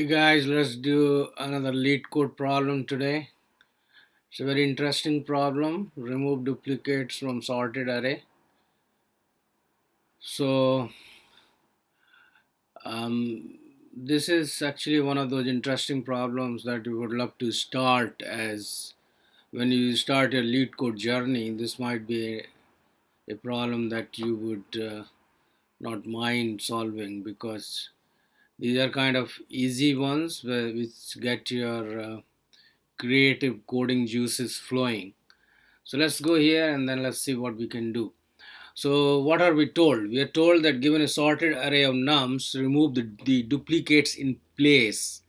Hey guys, let's do another lead code problem today. It's a very interesting problem. Remove duplicates from sorted array. So this is actually one of those interesting problems that we would love to start as when you start your lead code journey. This might be a problem that you would not mind solving because these are kind of easy ones which get your creative coding juices flowing. So let's go here and then let's see what we can do. So what are we told? We are told that given a sorted array of nums, remove the duplicates in place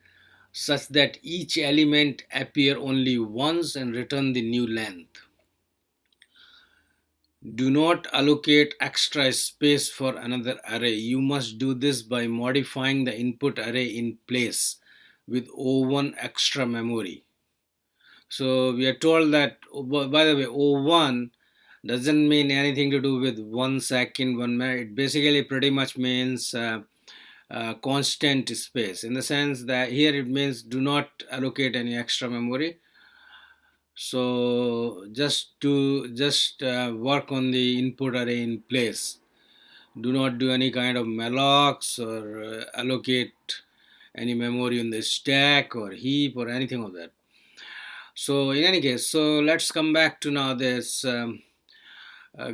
such that each element appear only once and return the new length. Do not allocate extra space for another array. You must do this by modifying the input array in place with O1 extra memory. So we are told that, by the way, O1 doesn't mean anything to do with 1 second, 1 minute. It basically pretty much means constant space, in the sense that here it means do not allocate any extra memory. So just work on the input array in place. Do not do any kind of mallocs or allocate any memory in the stack or heap or anything of that. So in any case, so let's come back to now this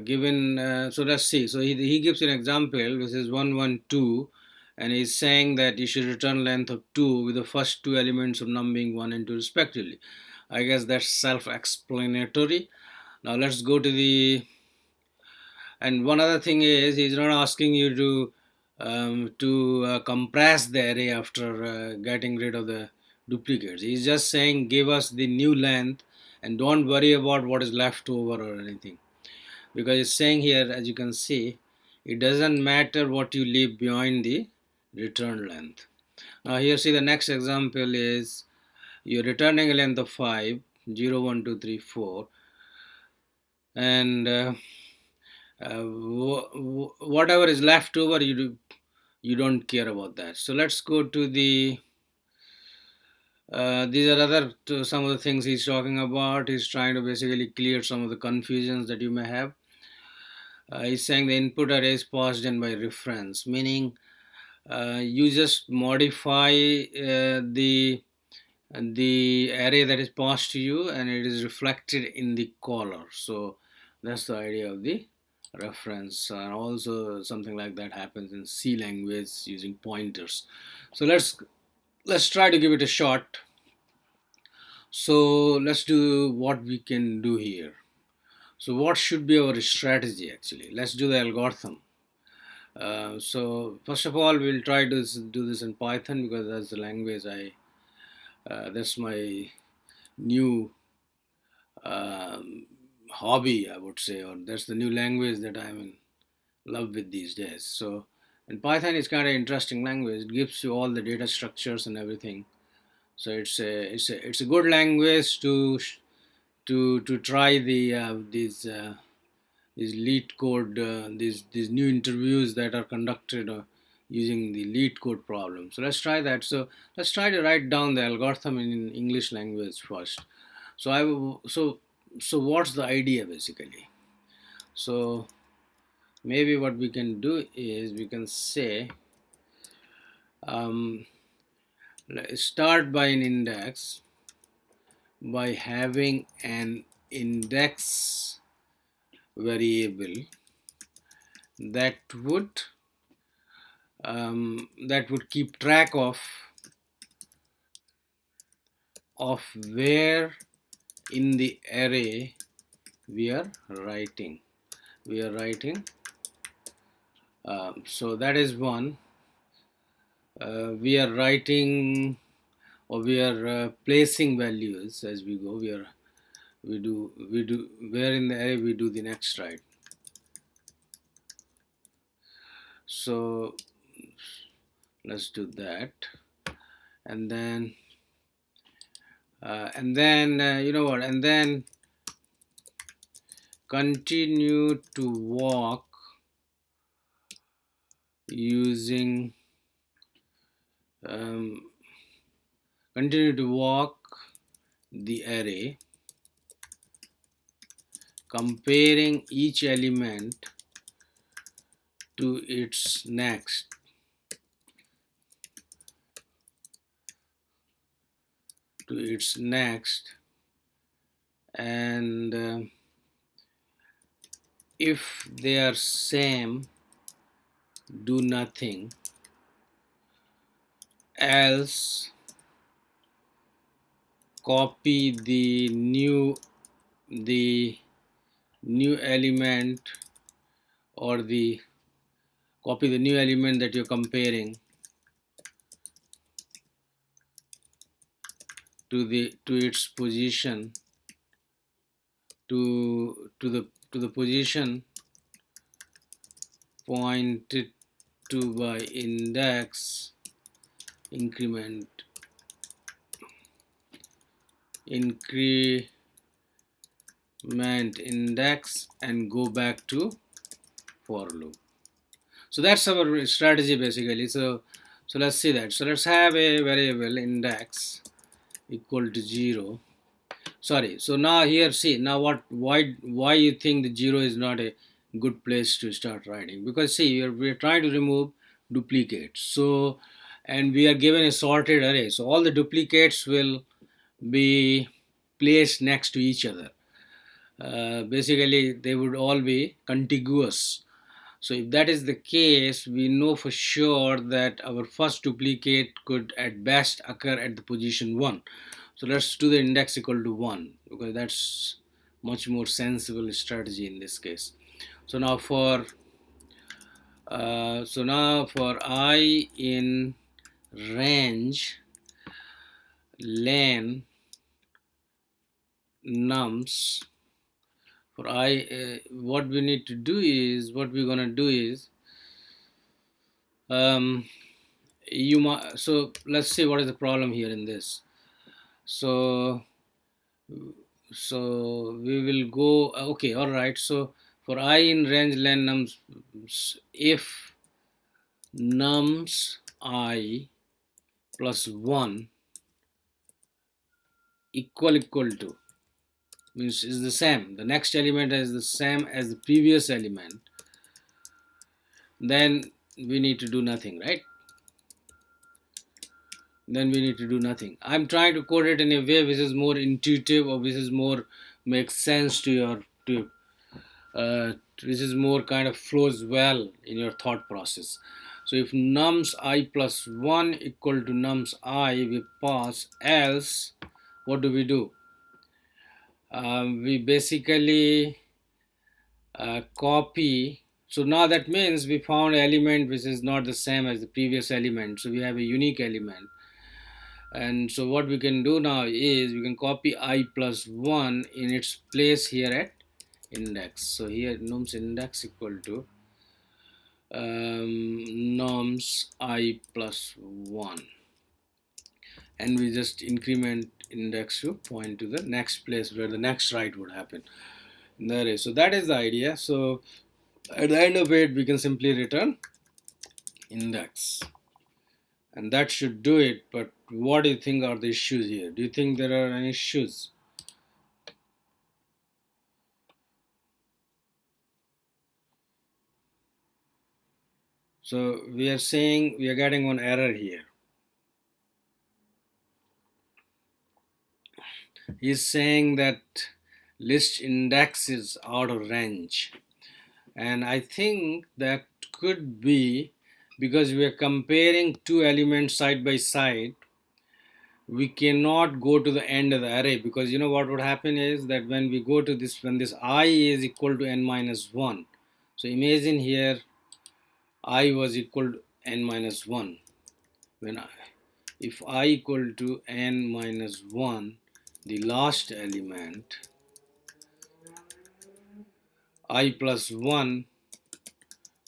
given, so let's see. So he gives an example which is 112, and he's saying that you should return length of 2 with the first two elements of num being 1 and 2 respectively. I guess that's self-explanatory. Now let's go to the, and one other thing is he's not asking you to compress the array after getting rid of the duplicates. He's just saying give us the new length and don't worry about what is left over or anything, because it's saying here, as you can see, it doesn't matter what you leave behind the return length. Now here, see, the next example is you're returning a length of 5, 0, 1, 2, 3, 4, and whatever is left over, you don't care about that. So let's go to the these are some of the things he's talking about. He's trying to basically clear some of the confusions that you may have. He's saying the input array is passed in by reference, meaning you just modify the array that is passed to you and it is reflected in the caller. So that's the idea of the reference, and also something like that happens in C language using pointers. So let's try to give it a shot. So let's do what we can do here. So what should be our strategy actually? Let's do the algorithm. So first of all, we'll try to do this in Python because that's the language that's my new hobby, I would say, or that's the new language that I'm in love with these days. So, and Python is kind of interesting language. It gives you all the data structures and everything. So it's a good language to try these lead code, these new interviews that are conducted using the lead code problem. So let's try that. So let's try to write down the algorithm in English language first. So so what's the idea basically? So maybe what we can do is we can say let's start by an index by having an index variable that would keep track of where in the array we are writing. So that is one. We are writing, or we are placing values as we go. We do where in the array we do the next, right? So let's do that, and then you know what, and then continue to walk using continue to walk the array, comparing each element to its next, and if they are same, do nothing, else copy the new element, or the copy the new element that you're comparing to its position, to the position pointed to by index increment index, and go back to for loop. So that's our strategy basically. So let's see that. So let's have a variable index equal to 0. Sorry, so now here, see, now why you think the 0 is not a good place to start writing? Because see, we're trying to remove duplicates. So, and we are given a sorted array, so all the duplicates will be placed next to each other. Basically they would all be contiguous. So if that is the case, we know for sure that our first duplicate could at best occur at the position 1. So let's do the index equal to 1, because that's much more sensible strategy in this case. So now for I in range len nums, for I, what we need to do is, what we're gonna do is, so let's see what is the problem here in this. So we will go, okay, all right. So for I in range len nums, if nums I plus 1 equal to, means is the same, the next element is the same as the previous element, then we need to do nothing, right? Then we need to do nothing. I'm trying to code it in a way which is more intuitive, or which is more makes sense to your which is more kind of flows well in your thought process. So if nums I plus 1 equal to nums I, we pass, else what do? We basically copy. So now that means we found an element which is not the same as the previous element, so we have a unique element. And so what we can do now is we can copy I plus 1 in its place here at index. So here nums index equal to nums I plus 1, and we just increment index to point to the next place where the next write would happen in the array. So that is the idea. So at the end of it, we can simply return index, and that should do it. But what do you think are the issues here? Do you think there are any issues? So we are saying we are getting one error here. He's saying that list index is out of range, and I think that could be because we are comparing two elements side by side. We cannot go to the end of the array, because you know what would happen is that when we go to this, when this I is equal to n minus 1, so imagine here I was equal to n minus 1. When if I equal to n minus 1, the last element I plus 1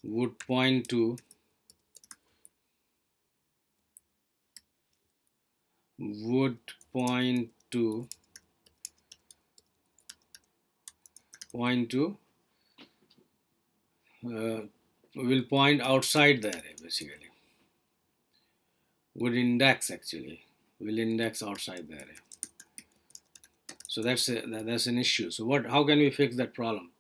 would point to would point to will point outside the array, basically would index actually. will index outside the array. So that's an issue. So how can we fix that problem?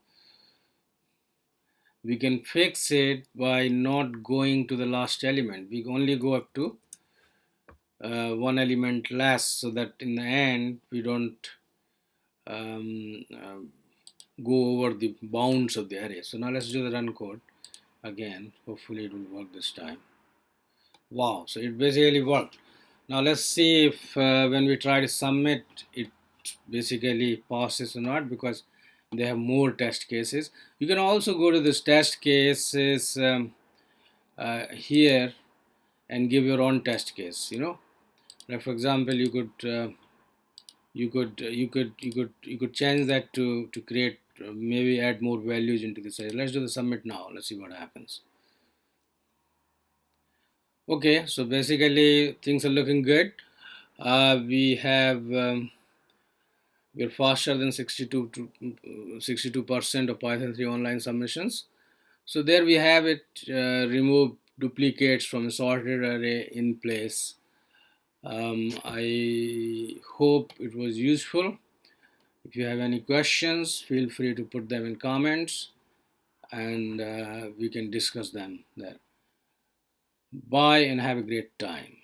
We can fix it by not going to the last element. We only go up to one element less, so that in the end we don't um, go over the bounds of the array. So now let's do the run code again. Hopefully it will work this time. Wow, so it basically worked. Now let's see if when we try to submit, it basically passes or not, because they have more test cases. You can also go to this test cases here and give your own test case. Like for example, you could change that to create maybe add more values into this array. Let's do the submit now. Let's see what happens. Okay, so basically things are looking good. We have we're faster than 62% of Python 3 online submissions. So there we have it. Remove duplicates from a sorted array in place. I hope it was useful. If you have any questions, feel free to put them in comments, and we can discuss them there. Bye and have a great time.